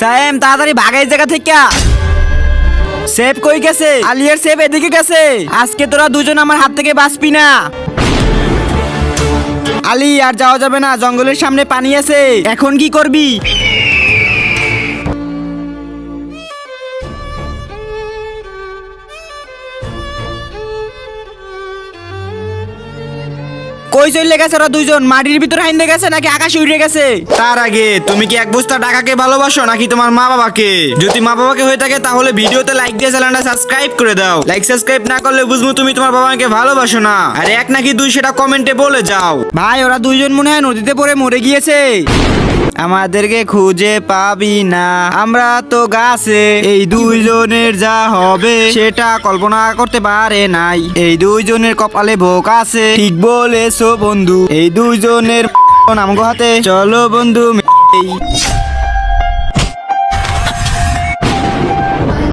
সায়েম তাড়াতাড়ি ভাগাই জায়গা থেকে। সেফ কই গেছে? আলিয়ার সেফ এদিকে গেছে। আজকে তোরা দুজন আমার হাত থেকে বাঁচবি না। আলি আর যাওয়া যাবে না, জঙ্গলের সামনে পানি আছে। এখন কি করবি? কই চলে গেছে ওরা দুইজন? মাটির ভিতরে হাইন্দে গেছে নাকি আকাশে উড়ে গেছে? তার আগে তুমি কি এক বস্তা টাকাকে ভালোবাসো নাকি তোমার মা বাবাকে? যদি মা বাবাকে হয়ে থাকে তাহলে ভিডিওতে লাইক দিয়ে চ্যানেলটা সাবস্ক্রাইব করে দাও। লাইক সাবস্ক্রাইব না করলে বুঝবো তুমি তোমার বাবাকে ভালোবাসো না। আর এক নাকি দুই সেটা কমেন্টে বলে যাও। ভাই ওরা দুইজন মনে হয় নদীতে পড়ে মরে গিয়েছে। আমাদেরকে খুঁজে পাবি না, আমরা তো গাছে। এই দুইজনের যা হবে সেটা কল্পনা করতে পারে নাই। এই দুইজনের কপালে ভোগ আছে। ঠিক বলেছো বন্ধু, এই দুইজনের নাম হাতে। চলো বন্ধু।